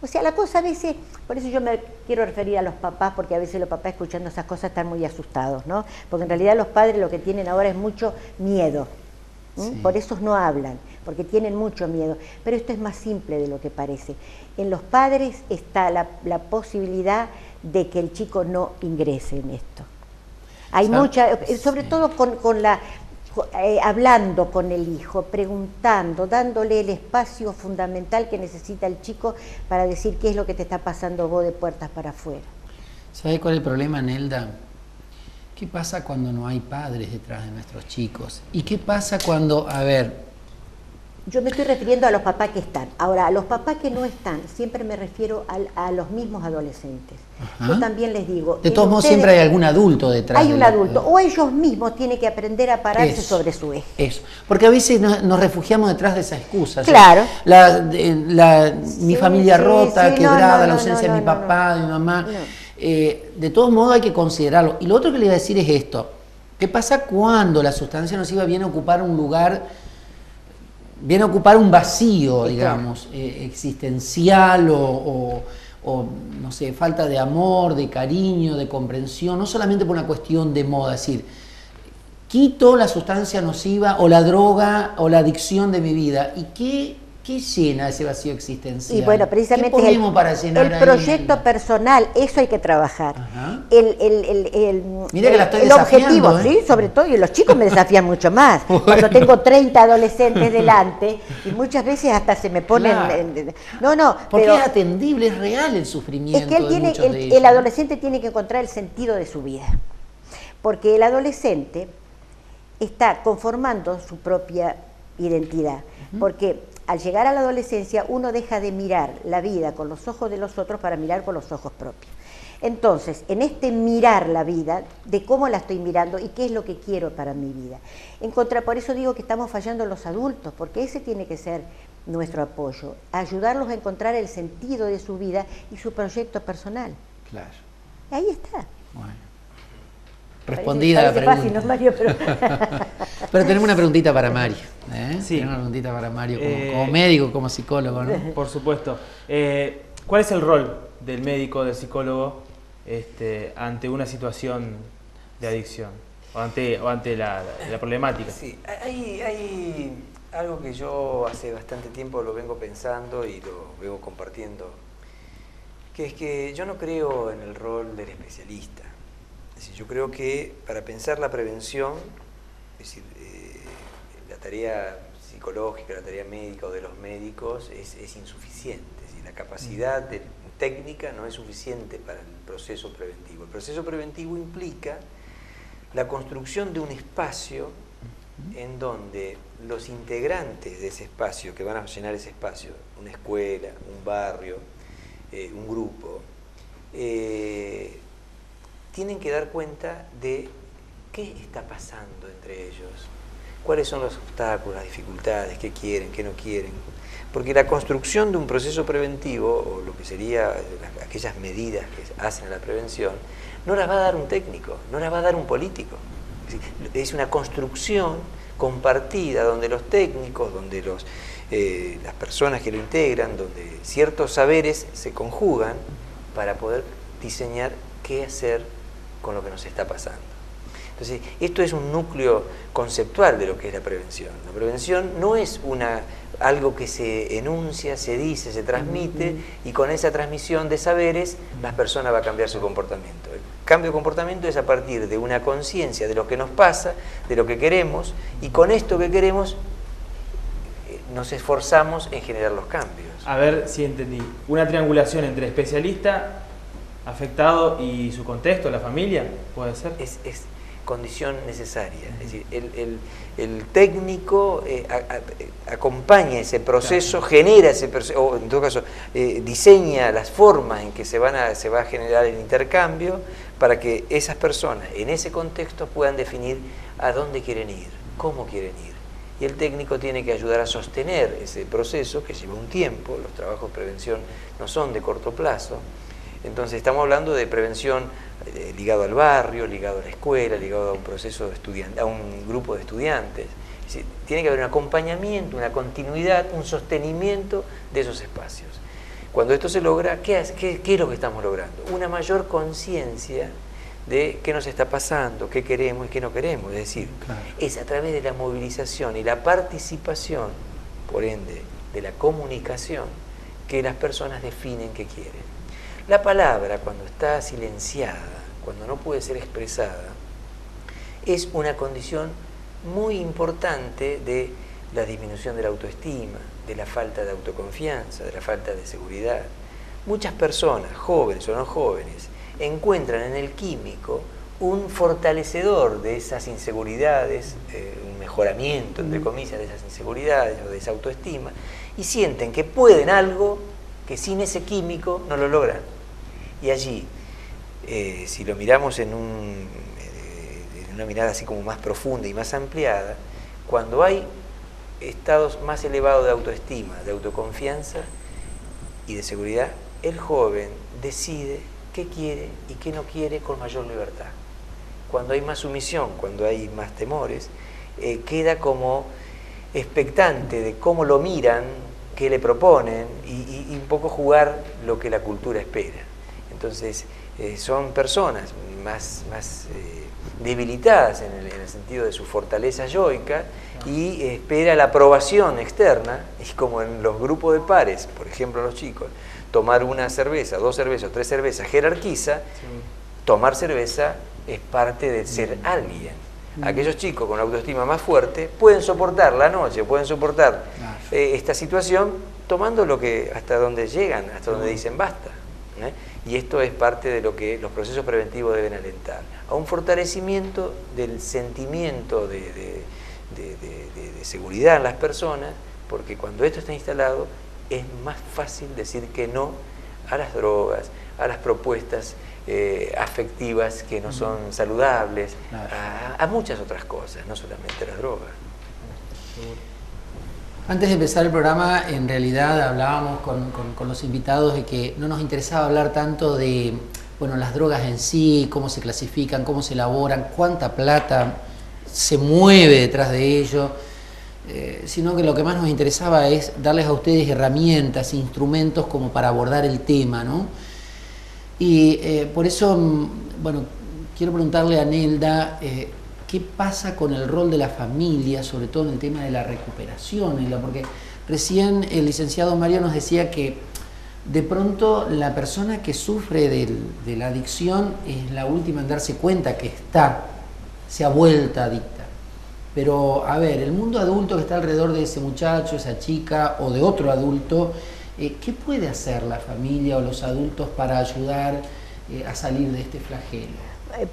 O sea, la cosa a veces, por eso yo me quiero referir a los papás, porque a veces los papás escuchando esas cosas están muy asustados, ¿no? Porque en realidad los padres lo que tienen ahora es mucho miedo. Sí. Por eso no hablan, porque tienen mucho miedo. Pero esto es más simple de lo que parece. En los padres está la posibilidad de que el chico no ingrese en esto. Hay mucha, sobre todo hablando con el hijo, preguntando, dándole el espacio fundamental que necesita el chico para decir qué es lo que te está pasando vos de puertas para afuera. ¿Sabes cuál es el problema, Nelda? ¿Qué pasa cuando no hay padres detrás de nuestros chicos? ¿Y qué pasa cuando, a ver... Yo me estoy refiriendo a los papás que están. Ahora, a los papás que no están, siempre me refiero a los mismos adolescentes. Ajá. Yo también les digo... De todos modos, siempre hay algún adulto detrás. Hay un adulto, o ellos mismos tienen que aprender a pararse sobre su eje. Eso, porque a veces nos refugiamos detrás de esa excusa. Claro. Mi familia rota, quebrada, la ausencia de mi papá, de mi mamá... de todos modos hay que considerarlo. Y lo otro que le iba a decir es esto. ¿Qué pasa cuando la sustancia nociva viene a ocupar un lugar, viene a ocupar un vacío, digamos, existencial o no sé, falta de amor, de cariño, de comprensión, no solamente por una cuestión de moda, es decir, quito la sustancia nociva o la droga o la adicción de mi vida y ¿qué llena ese vacío existencial? Y bueno, precisamente ¿qué ponemos para llenar el proyecto personal, eso hay que trabajar. Mira que la estoy el objetivo, ¿sí? Sobre todo, y los chicos me desafían mucho más. Bueno. Cuando tengo 30 adolescentes delante, y muchas veces hasta se me ponen... Claro. Porque es atendible, es real el sufrimiento. Es que el adolescente tiene que encontrar el sentido de su vida. Porque el adolescente está conformando su propia identidad. Porque al llegar a la adolescencia uno deja de mirar la vida con los ojos de los otros para mirar con los ojos propios. Entonces, en este mirar la vida, de cómo la estoy mirando y qué es lo que quiero para mi vida. Por eso digo que estamos fallando los adultos, porque ese tiene que ser nuestro apoyo, ayudarlos a encontrar el sentido de su vida y su proyecto personal. Claro. Y ahí está. Bueno. Respondida la pregunta. Fácil, ¿no, Mario? Pero tenemos una preguntita para Mario. Sí. Tenemos una preguntita para Mario como médico, como psicólogo, ¿no? Por supuesto. ¿Cuál es el rol del médico, del psicólogo, ante una situación de adicción o ante la problemática? Sí, hay algo que yo hace bastante tiempo lo vengo pensando y lo vengo compartiendo, que es que yo no creo en el rol del especialista. Es decir, yo creo que para pensar la prevención, es decir, la tarea psicológica, la tarea médica o de los médicos es insuficiente. Es decir, la capacidad técnica no es suficiente para el proceso preventivo. El proceso preventivo implica la construcción de un espacio en donde los integrantes de ese espacio, que van a llenar ese espacio, una escuela, un barrio, un grupo, tienen que dar cuenta de qué está pasando entre ellos, cuáles son los obstáculos, las dificultades, qué quieren, qué no quieren. Porque la construcción de un proceso preventivo, o lo que sería aquellas medidas que hacen a la prevención, no las va a dar un técnico, no las va a dar un político. Es una construcción compartida donde los técnicos, donde las personas que lo integran, donde ciertos saberes se conjugan para poder diseñar qué hacer con lo que nos está pasando. Entonces, esto es un núcleo conceptual de lo que es la prevención. La prevención no es algo que se enuncia, se dice, se transmite, y con esa transmisión de saberes la persona va a cambiar su comportamiento. El cambio de comportamiento es a partir de una conciencia de lo que nos pasa, de lo que queremos, y con esto que queremos nos esforzamos en generar los cambios. A ver si entendí. Una triangulación entre especialista, afectado y su contexto, la familia, ¿puede ser? Es condición necesaria. Es decir, el técnico acompaña ese proceso, claro, genera ese proceso, o en todo caso diseña las formas en que se va a generar el intercambio para que esas personas en ese contexto puedan definir a dónde quieren ir, cómo quieren ir. Y el técnico tiene que ayudar a sostener ese proceso que lleva un tiempo. Los trabajos de prevención no son de corto plazo. Entonces estamos hablando de prevención ligado al barrio, ligado a la escuela, ligado a un proceso a un grupo de estudiantes. Es decir, tiene que haber un acompañamiento, una continuidad, un sostenimiento de esos espacios. Cuando esto se logra, ¿qué es lo que estamos logrando? Una mayor conciencia de qué nos está pasando, qué queremos y qué no queremos. Es decir, claro, es a través de la movilización y la participación, por ende, de la comunicación, que las personas definen qué quieren. La palabra, cuando está silenciada, cuando no puede ser expresada, es una condición muy importante de la disminución de la autoestima, de la falta de autoconfianza, de la falta de seguridad. Muchas personas, jóvenes o no jóvenes, encuentran en el químico un fortalecedor de esas inseguridades, un mejoramiento, entre comillas, de esas inseguridades o de esa autoestima, y sienten que pueden algo que sin ese químico no lo logran. Y allí, si lo miramos en una mirada así como más profunda y más ampliada, cuando hay estados más elevados de autoestima, de autoconfianza y de seguridad, el joven decide qué quiere y qué no quiere con mayor libertad. Cuando hay más sumisión, cuando hay más temores, queda como expectante de cómo lo miran, qué le proponen y un poco jugar lo que la cultura espera. Entonces, son personas más debilitadas en el sentido de su fortaleza yoica y espera la aprobación externa, y como en los grupos de pares, por ejemplo los chicos, tomar una cerveza, 2 cervezas, 3 cervezas jerarquiza, tomar cerveza es parte de ser alguien. Aquellos chicos con autoestima más fuerte pueden soportar la noche, pueden soportar esta situación tomando lo que hasta donde llegan, hasta donde dicen basta. Y esto es parte de lo que los procesos preventivos deben alentar, a un fortalecimiento del sentimiento de seguridad en las personas, porque cuando esto está instalado es más fácil decir que no a las drogas, a las propuestas afectivas que no son saludables, a muchas otras cosas, no solamente a las drogas. Antes de empezar el programa, en realidad hablábamos con los invitados de que no nos interesaba hablar tanto de las drogas en sí, cómo se clasifican, cómo se elaboran, cuánta plata se mueve detrás de ello, sino que lo que más nos interesaba es darles a ustedes herramientas, instrumentos como para abordar el tema, ¿no? Y por eso, quiero preguntarle a Nelda, ¿qué pasa con el rol de la familia, sobre todo en el tema de la recuperación, Nelda? Porque recién el licenciado Mario nos decía que de pronto la persona que sufre de la adicción es la última en darse cuenta que se ha vuelto adicta. Pero, a ver, el mundo adulto que está alrededor de ese muchacho, esa chica o de otro adulto, ¿qué puede hacer la familia o los adultos para ayudar a salir de este flagelo?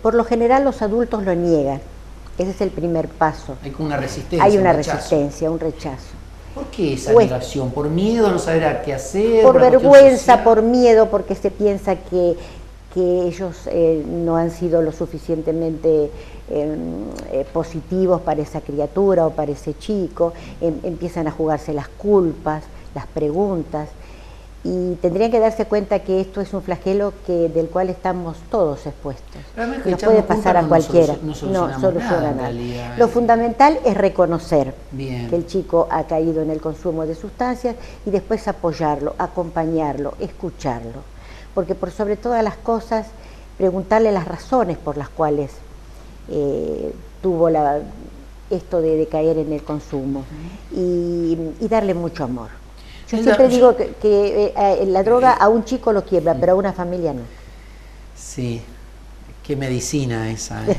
Por lo general los adultos lo niegan. Ese es el primer paso. Hay como una resistencia. Hay una resistencia, un rechazo. ¿Por qué esa negación? ¿Por miedo a no saber a qué hacer? Por vergüenza, por miedo, porque se piensa que ellos no han sido lo suficientemente positivos para esa criatura o para ese chico. Empiezan a jugarse las culpas, las preguntas. Y tendrían que darse cuenta que esto es un flagelo del cual estamos todos expuestos. Nos puede pasar a cualquiera. No soluciona nada. Lo fundamental es reconocer que el chico ha caído en el consumo de sustancias y después apoyarlo, acompañarlo, escucharlo. Porque por sobre todas las cosas, preguntarle las razones por las cuales tuvo esto de caer en el consumo y darle mucho amor. Yo siempre digo que la droga a un chico lo quiebra, pero a una familia no. Sí, qué medicina esa, ¿eh?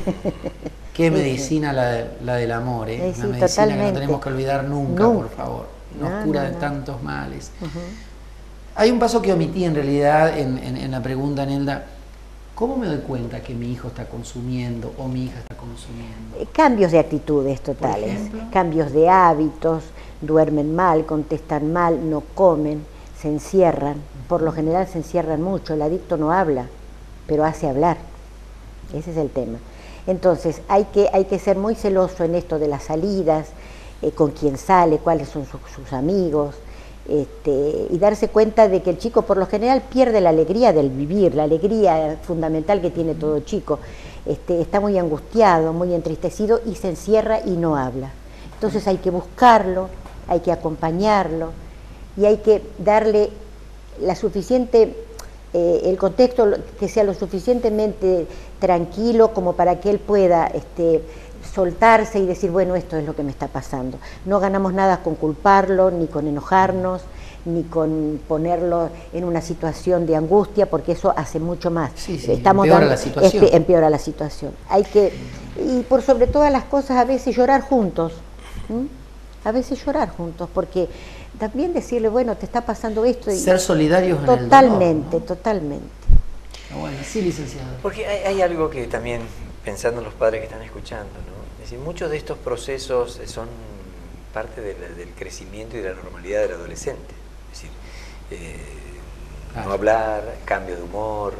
Qué medicina la del amor, ¿eh? Sí, una medicina totalmente. que no tenemos que olvidar nunca, por favor. Nos cura de tantos males. Hay un paso que omití en realidad en la pregunta, Nelda. ¿Cómo me doy cuenta que mi hijo está consumiendo o mi hija está consumiendo? Cambios de actitudes totales, cambios de hábitos, duermen mal, contestan mal, no comen, se encierran. Por lo general se encierran mucho, el adicto no habla, pero hace hablar. Ese es el tema. Entonces hay que ser muy celoso en esto de las salidas, con quién sale, cuáles son sus amigos, y darse cuenta de que el chico por lo general pierde la alegría del vivir, la alegría fundamental que tiene todo chico. Está muy angustiado, muy entristecido y se encierra y no habla. Entonces hay que buscarlo, hay que acompañarlo y hay que darle la suficiente, el contexto que sea lo suficientemente tranquilo como para que él pueda soltarse y decir, bueno, esto es lo que me está pasando. No ganamos nada con culparlo, ni con enojarnos, ni con ponerlo en una situación de angustia, porque eso hace mucho más. Empeora la situación. Empeora la situación. Hay que, y por sobre todas las cosas, a veces llorar juntos. A veces llorar juntos, porque también decirle, bueno, te está pasando esto. Y ser solidarios en el dolor, ¿no? Totalmente. Bueno, sí, licenciado. Porque hay algo que también, pensando en los padres que están escuchando, ¿no? Es decir, muchos de estos procesos son parte del crecimiento y de la normalidad del adolescente. Es decir, no hablar, cambio de humor,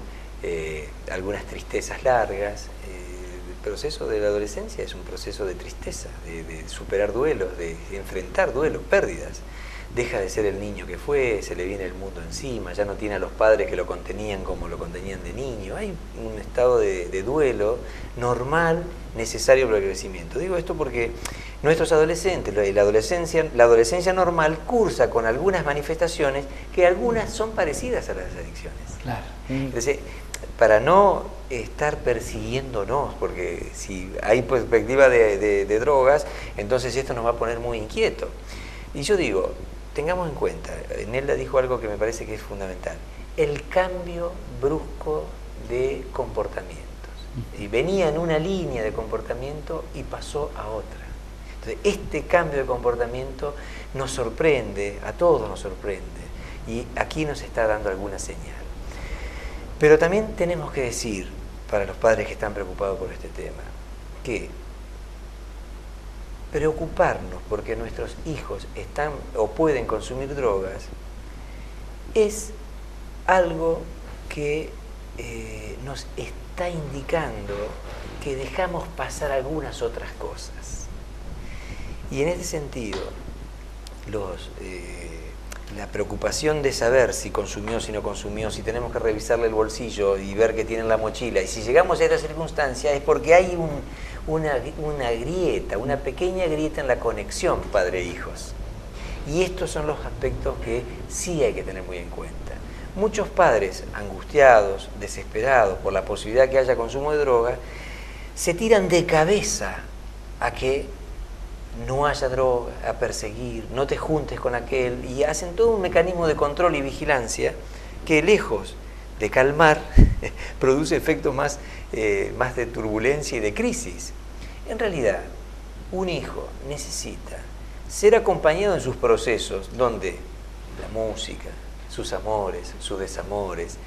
algunas tristezas largas. El proceso de la adolescencia es un proceso de tristeza, de superar duelos, de enfrentar duelos, pérdidas. Deja de ser el niño que fue, se le viene el mundo encima, ya no tiene a los padres que lo contenían como lo contenían de niño. Hay un estado de duelo normal, necesario para el crecimiento. Digo esto porque nuestros adolescentes, la adolescencia normal cursa con algunas manifestaciones que algunas son parecidas a las adicciones. Claro. Entonces, para no estar persiguiéndonos, porque si hay perspectiva de drogas, entonces esto nos va a poner muy inquietos. Y yo digo, tengamos en cuenta, Nelda dijo algo que me parece que es fundamental, el cambio brusco de comportamientos. Y venía en una línea de comportamiento y pasó a otra. Entonces, este cambio de comportamiento nos sorprende, a todos nos sorprende, y aquí nos está dando alguna señal. Pero también tenemos que decir, para los padres que están preocupados por este tema, que preocuparnos porque nuestros hijos están o pueden consumir drogas es algo que nos está indicando que dejamos pasar algunas otras cosas. Y en ese sentido, la preocupación de saber si consumió, si no consumió, si tenemos que revisarle el bolsillo y ver qué tiene en la mochila, y si llegamos a esta circunstancia es porque hay una grieta, una pequeña grieta en la conexión padre-hijos. Y estos son los aspectos que sí hay que tener muy en cuenta. Muchos padres angustiados, desesperados por la posibilidad que haya consumo de droga, se tiran de cabeza a que no haya droga, a perseguir, no te juntes con aquel, y hacen todo un mecanismo de control y vigilancia que, lejos de calmar, produce efectos más de turbulencia y de crisis. En realidad, un hijo necesita ser acompañado en sus procesos, donde la música, sus amores, sus desamores,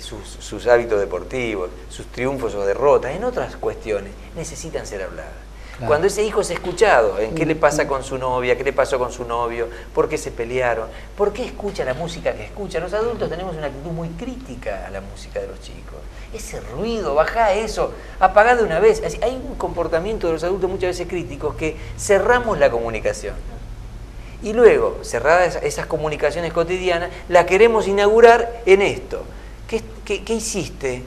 sus hábitos deportivos, sus triunfos o derrotas, en otras cuestiones, necesitan ser habladas. Claro. Cuando ese hijo es escuchado, en qué le pasa con su novia, qué le pasó con su novio, por qué se pelearon, por qué escucha la música que escucha. Los adultos tenemos una actitud muy crítica a la música de los chicos. Ese ruido, bajá eso, apagá de una vez. Así, hay un comportamiento de los adultos muchas veces críticos que cerramos la comunicación. Y luego, cerradas esas comunicaciones cotidianas, la queremos inaugurar en esto. ¿Qué hiciste?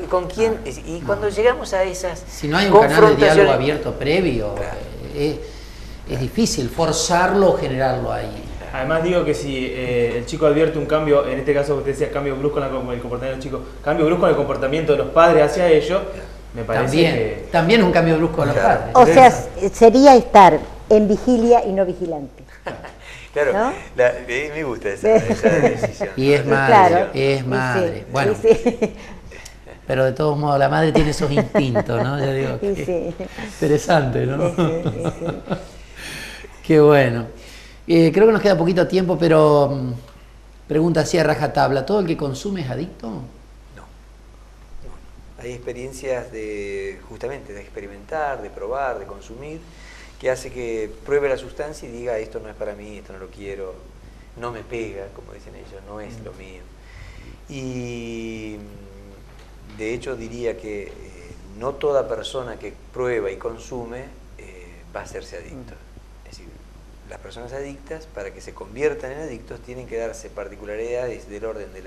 ¿Con quién? Y cuando llegamos a esas si no hay un canal de diálogo abierto previo, claro, es difícil forzarlo o generarlo ahí. Además digo que si el chico advierte un cambio, en este caso usted decía cambio brusco en el comportamiento del chico, cambio brusco en el comportamiento de los padres hacia ellos, Me parece también es un cambio brusco de los padres. O sea, sería estar en vigilia y no vigilante. Claro, ¿no? Me gusta esa decisión. Y es madre, Claro. es madre. Sí, Bueno, sí. pero de todos modos la madre tiene esos instintos, ¿no? Yo digo, Sí, qué sí. interesante, ¿no? Sí. Qué bueno. Creo que nos queda poquito tiempo, pero pregunta así a rajatabla, ¿todo el que consume es adicto? No. Hay experiencias justamente de experimentar, de probar, de consumir, que hace que pruebe la sustancia y diga, esto no es para mí, esto no lo quiero, no me pega, como dicen ellos, no es lo mío. Y de hecho diría que no toda persona que prueba y consume va a hacerse adicto. Es decir, las personas adictas, para que se conviertan en adictos, tienen que darse particularidades del orden de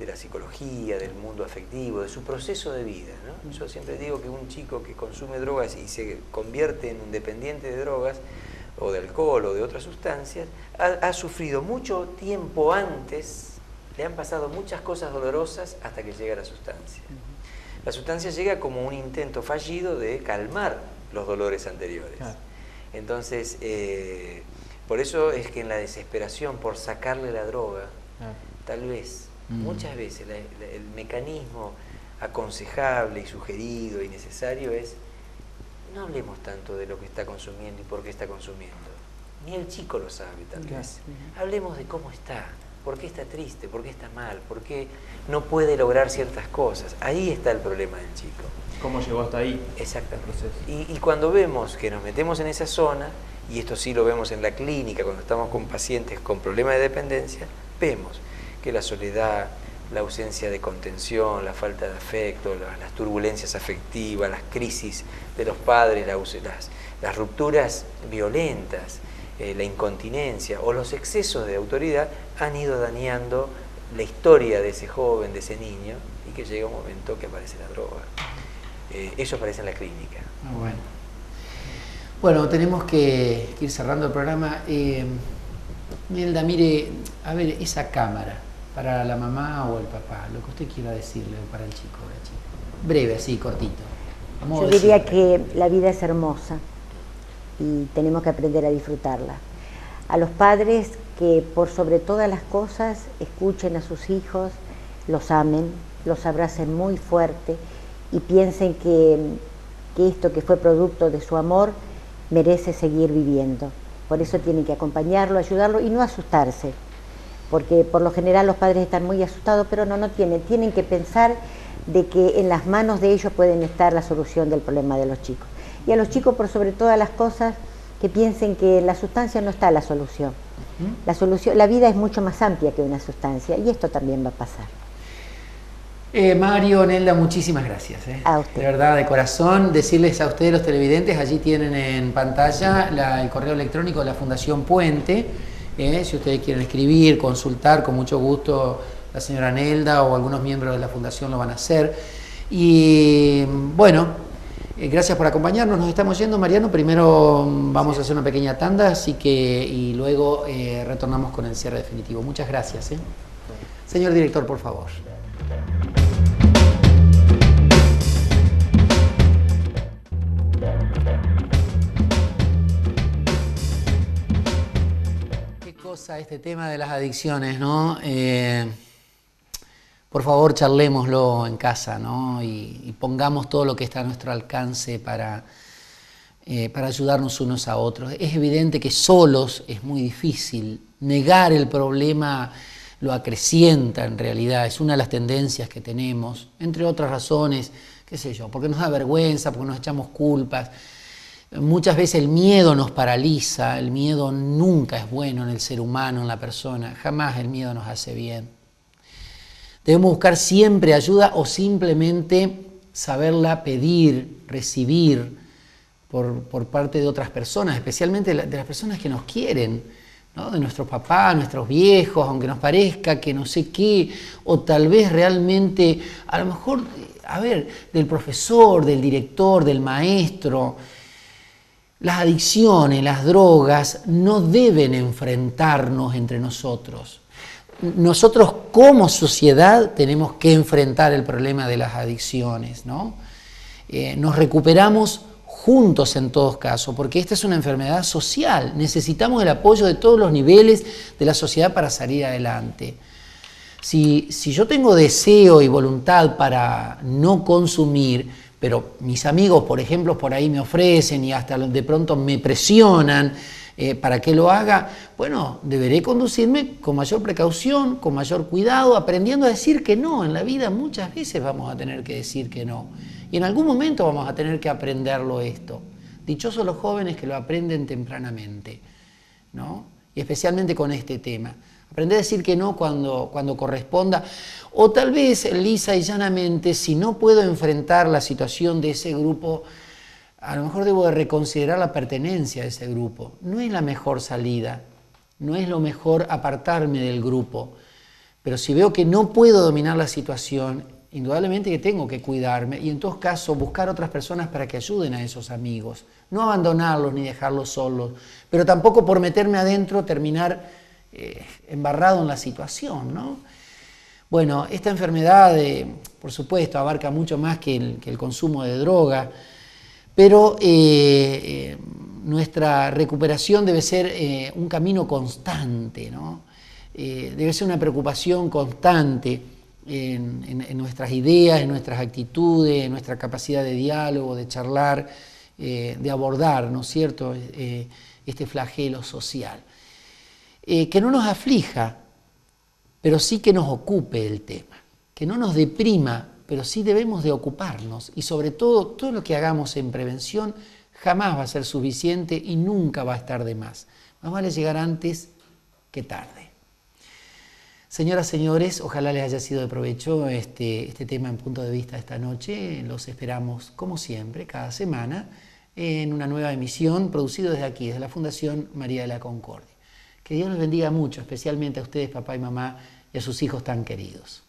la psicología, del mundo afectivo, de su proceso de vida, ¿no? Yo siempre digo que un chico que consume drogas y se convierte en un dependiente de drogas o de alcohol o de otras sustancias, ha sufrido mucho tiempo antes, le han pasado muchas cosas dolorosas hasta que llega la sustancia. La sustancia llega como un intento fallido de calmar los dolores anteriores. Claro. Entonces, por eso es que en la desesperación por sacarle la droga, tal vez, muchas veces, el mecanismo aconsejable y sugerido y necesario es: no hablemos tanto de lo que está consumiendo y por qué está consumiendo. Ni el chico lo sabe, tal vez. Hablemos de cómo está, por qué está triste, por qué está mal, por qué no puede lograr ciertas cosas. Ahí está el problema del chico. ¿Cómo llegó hasta ahí? Exactamente. Y cuando vemos que nos metemos en esa zona, y esto sí lo vemos en la clínica, cuando estamos con pacientes con problemas de dependencia, vemos que la soledad, la ausencia de contención, la falta de afecto, las turbulencias afectivas, las crisis de los padres, las rupturas violentas, la incontinencia o los excesos de autoridad han ido dañando la historia de ese joven, de ese niño, y que llega un momento que aparece la droga. Eso aparece en la clínica. Bueno, tenemos que ir cerrando el programa. Nelda, mire, a ver, esa cámara, para la mamá o el papá, lo que usted quiera decirle para el chico o la chica. Breve, así, cortito. Yo diría que la vida es hermosa y tenemos que aprender a disfrutarla. A los padres que por sobre todas las cosas escuchen a sus hijos, los amen, los abracen muy fuerte y piensen que esto que fue producto de su amor merece seguir viviendo. Por eso tienen que acompañarlo, ayudarlo y no asustarse, porque por lo general los padres están muy asustados, pero no tienen que pensar de que en las manos de ellos pueden estar la solución del problema de los chicos. Y a los chicos, por sobre todas las cosas, que piensen que en la sustancia no está la solución. La vida es mucho más amplia que una sustancia y esto también va a pasar. Mario, Nelda, muchísimas gracias. A usted. De verdad, de corazón, decirles a ustedes, los televidentes, allí tienen en pantalla el correo electrónico de la Fundación Puente. Si ustedes quieren escribir, consultar, con mucho gusto la señora Nelda o algunos miembros de la Fundación lo van a hacer. Y bueno, gracias por acompañarnos. Nos estamos yendo, Mariano. Primero vamos a hacer una pequeña tanda, y luego retornamos con el cierre definitivo. Muchas gracias. Señor director, por favor. Este tema de las adicciones, ¿no? Por favor, charlémoslo en casa, ¿no? Y pongamos todo lo que está a nuestro alcance para ayudarnos unos a otros. Es evidente que solos es muy difícil. Negar el problema lo acrecienta en realidad. Es una de las tendencias que tenemos, entre otras razones, qué sé yo, porque nos da vergüenza, porque nos echamos culpas. Muchas veces el miedo nos paraliza, el miedo nunca es bueno en el ser humano, en la persona, jamás el miedo nos hace bien. Debemos buscar siempre ayuda o simplemente saberla pedir, recibir por parte de otras personas, especialmente de las personas que nos quieren, ¿no? De nuestros papás, nuestros viejos, aunque nos parezca que no sé qué, o tal vez realmente, a lo mejor, del profesor, del director, del maestro. Las adicciones, las drogas, no deben enfrentarnos entre nosotros. Nosotros como sociedad tenemos que enfrentar el problema de las adicciones, ¿no? nos recuperamos juntos en todos casos, porque esta es una enfermedad social. Necesitamos el apoyo de todos los niveles de la sociedad para salir adelante. Si yo tengo deseo y voluntad para no consumir, pero mis amigos, por ejemplo, por ahí me ofrecen y hasta de pronto me presionan para que lo haga, bueno, deberé conducirme con mayor precaución, con mayor cuidado, aprendiendo a decir que no. En la vida muchas veces vamos a tener que decir que no. Y en algún momento vamos a tener que aprenderlo esto. Dichosos los jóvenes que lo aprenden tempranamente, ¿no? Y especialmente con este tema. Aprender a decir que no cuando corresponda. O tal vez, lisa y llanamente, si no puedo enfrentar la situación de ese grupo, a lo mejor debo de reconsiderar la pertenencia a ese grupo. No es la mejor salida, no es lo mejor apartarme del grupo. Pero si veo que no puedo dominar la situación, indudablemente que tengo que cuidarme y en todo caso buscar otras personas para que ayuden a esos amigos. No abandonarlos ni dejarlos solos, pero tampoco por meterme adentro terminar embarrado en la situación, ¿no? Bueno, esta enfermedad, por supuesto, abarca mucho más que el consumo de droga, pero nuestra recuperación debe ser un camino constante, ¿no? Debe ser una preocupación constante en nuestras ideas, en nuestras actitudes, en nuestra capacidad de diálogo, de charlar, de abordar, ¿no es cierto?, este flagelo social. Que no nos aflija, pero sí que nos ocupe el tema, que no nos deprima, pero sí debemos de ocuparnos y sobre todo lo que hagamos en prevención jamás va a ser suficiente y nunca va a estar de más. Más vale llegar antes que tarde. Señoras, señores, ojalá les haya sido de provecho este tema en Punto de Vista esta noche. Los esperamos, como siempre, cada semana en una nueva emisión producida desde aquí, desde la Fundación María de la Concordia. Que Dios los bendiga mucho, especialmente a ustedes, papá y mamá, y a sus hijos tan queridos.